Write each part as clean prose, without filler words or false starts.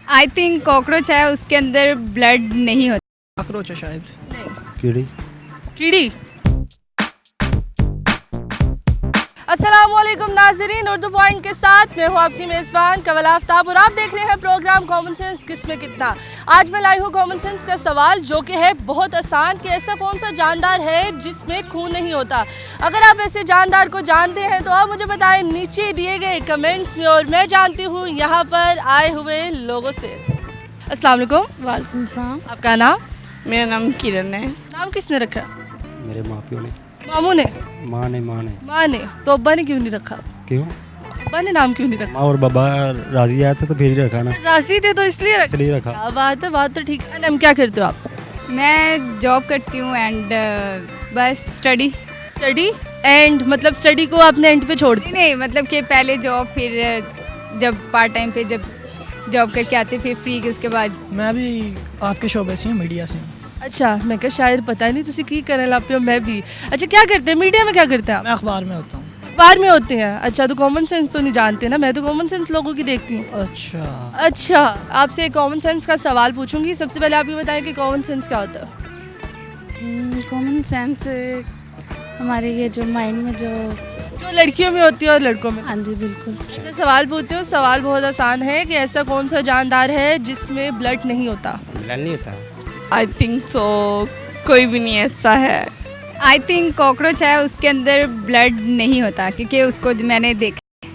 I think cockroach है, उसके अंदर ब्लड नहीं होता। कॉकरोच है शायद। कीड़ी। कीड़ी। अस्सलामुअलैकुम नाज़रीन, उर्दू पॉइंट के साथ मैं हूँ आपकी मेज़बान कवल आफ्ताब और आप देख रहे हैं प्रोग्राम कॉमन सेंस किसमें कितना। आज मैं लाई हूँ कॉमन सेंस का सवाल जो कि है बहुत आसान कि ऐसा कौन सा जानदार है जिसमें खून नहीं होता। अगर आप ऐसे जानदार को जानते हैं तो आप मुझे बताएं नीचे दिए गए कमेंट्स में, और मैं जानती हूँ यहाँ पर आए हुए लोगों से। अस्सलाम वालेकुम। वालेकुम सलाम। आपका नाम? मेरा नाम किरण है। नाम किसने रखा? मेरे माँ प्यो ने। मामू ने? माँ ने। माँ ने। तो अब्बा ने क्यों नहीं रखा? क्यों? अब्बा ने नाम क्यों नहीं रखा? माँ और बाबा राजी आए थे तो फिर ही रखा ना, राशि थे तो इसलिए रखा। इसलिए रखा। क्या बात है, बात तो ठीक है। हम क्या करते हो आप? मैं जॉब करती हूँ एंड बस स्टडी। स्टडी एंड मतलब स्टडी को आपने एंड पे छोड़ दिया? नहीं मतलब कि पहले जॉब, फिर जब पार्ट टाइम पे जब जॉब करके आते फिर फ्री के उसके बाद। मैं भी आपके शोबे से हूँ, मीडिया से हूँ। अच्छा, मैं क्या शायद पता नहीं तुसी की करने लग पे हो। मैं भी। अच्छा, क्या करते हैं मीडिया में? क्या करते हैं आप? मैं अखबार में होता हूँ। अखबार में होते हैं। अच्छा, तो कॉमन सेंस तो नहीं जानते ना? मैं तो कॉमन सेंस लोगों की देखती हूँ। अच्छा, आपसे एक कॉमन सेंस का सवाल पूछूंगी। सबसे पहले आप ये बताएं कि कॉमन सेंस क्या होता है? कॉमन सेंस हमारे ये जो माइंड में जो लड़कियों में होती है और लड़कों में। हाँ जी बिल्कुल। अच्छा, सवाल पूछते हो। सवाल बहुत आसान है कि ऐसा कौन सा जानदार है जिसमें ब्लड नहीं होता? ब्लड नहीं होता। आई थिंक सो कोई भी नहीं ऐसा है। आई थिंक कॉकरोच है, उसके अंदर ब्लड नहीं होता क्योंकि उसको मैंने देखा।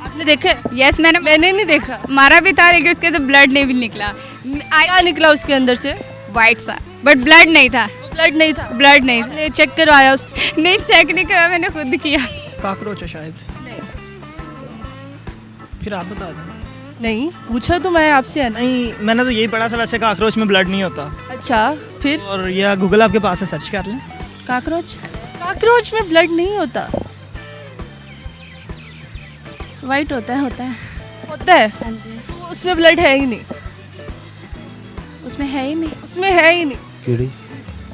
आपने देखा? यस, मैंने नहीं देखा। मारा भी था लेकिन उसके अंदर ब्लड नहीं भी निकला। क्या निकला उसके अंदर से? वाइट सा, बट ब्लड नहीं था। ब्लड नहीं था? ब्लड नहीं था। आपने चेक करवाया उस? नहीं, चेक नहीं करा, मैंने खुद किया। कॉकरोच है शायद। फिर आप बता दें। नहीं पूछा तो मैं आपसे है ना। नहीं, मैंने तो यही पढ़ा था वैसे कॉकरोच में ब्लड नहीं होता। अच्छा, फिर? और यह गूगल आपके पास है, सर्च कर लें। कॉकरोच कॉकरोच में ब्लड नहीं होता? वाइट होता है होता है। हाँ जी। तो उसमें ब्लड है ही नहीं। उसमें है ही नहीं। उसमें है ही नहीं। कीड़ी।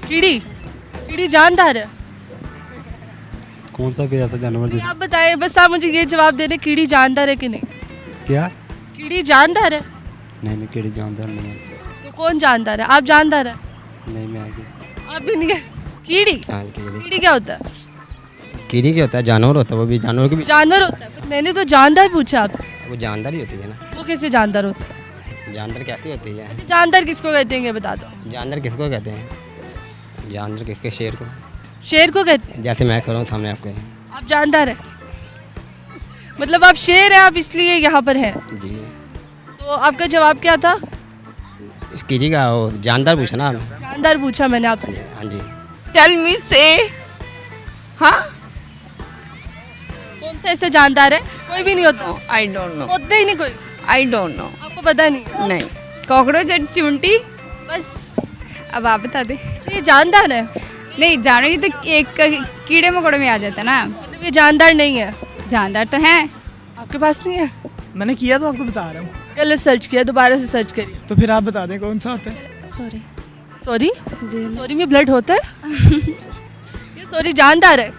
कीड़ी। कीड़ी जानदार है? कौन सा भी ऐसा जानवर जिस आप बताएं, बस आप मुझे ये जवाब दे दें, कीड़ी जानदार है कि नहीं? क्या? कीड़ी जानदार है? नहीं कीड़ी जानदार नहीं है। तो कौन जानदार है? आप जानदार है? नहीं मैं आगे। आप भी नहीं है? कीड़ी। हाँ कीड़ी। कीड़ी क्या होता है? कीड़ी क्या होता है? जानवर होता है, वो भी जानवर की भी। जानवर होता है? पर मैंने तो जानदार पूछा आप। वो जानदार ही होती है ना। वो कैसे जानदार होता है? जानदार कैसी होती है? अच्छा, जानदार किसको कहते हैं ये बता दो। जानदार किसको कहते हैं? जानदार किसके? शेर को। शेर को कहते हैं? जैसे मैं खड़ा हूँ सामने आपके। आप जानदार है? मतलब आप शेर हैं, आप इसलिए यहाँ पर हैं। जी। तो आपका जवाब क्या था? इस कीड़ी का वो जानदार पूछना आपने? जानदार पूछा मैंने आपसे। हाँ जी। टेल मी से। हाँ, कौन सा ऐसे जानदार है? कोई भी नहीं होता? I don't know. होते ही नहीं कोई? I don't know. आपको पता नहीं? नहीं। कॉकरोच और चूंटी। बस अब आप बता दे। ये जानदार है? नहीं, जानवर ये तो एक कीड़े मकोड़े में आ जाता ना। मतलब ये जानदार नहीं है? जानदार तो है। आपके पास नहीं है? मैंने किया तो आपको बता रहा हूँ। गलत सर्च किया, दोबारा से सर्च करिए। तो फिर आप बता दें कौन सा होता है। सॉरी। सॉरी? जी नहीं। सॉरी में ब्लड होता है? ये सॉरी जानदार है?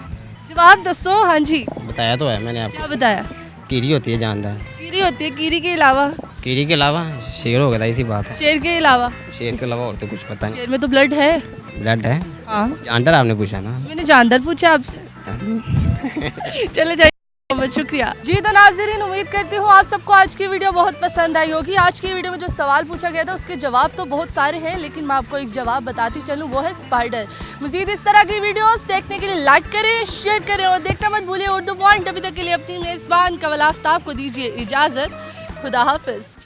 जवाब दसो। हाँ जी। बताया तो है मैंने आपको। क्या बताया? कीड़ी होती है जानदार। कीड़ी होती है? कीड़ी के अलावा? कीड़ी के अलावा शेर हो गया था, इसी बात है। शेर के अलावा? शेर के अलावा और तो कुछ पता नहीं। शेर में तो ब्लड है। ब्लड है? हाँ, जानदार आपने पूछा ना। मैंने जानदार पूछा आपसे। हाँ जी। चले जाइए, बहुत शुक्रिया जी। तो नाज़रीन, उम्मीद करती हूँ आप सबको आज की वीडियो बहुत पसंद आई होगी। आज की वीडियो में जो सवाल पूछा गया था उसके जवाब तो बहुत सारे हैं, लेकिन मैं आपको एक जवाब बताती चलूँ, वो है स्पाइडर। मज़ीद इस तरह की वीडियोस देखने के लिए लाइक करें, शेयर करें और देखना मत भूलिए उर्दू पॉइंट। अभी तक के लिए अपनी मेज़बान कवल आफ्ताब को दीजिए इजाज़त। खुदा हाफिज़।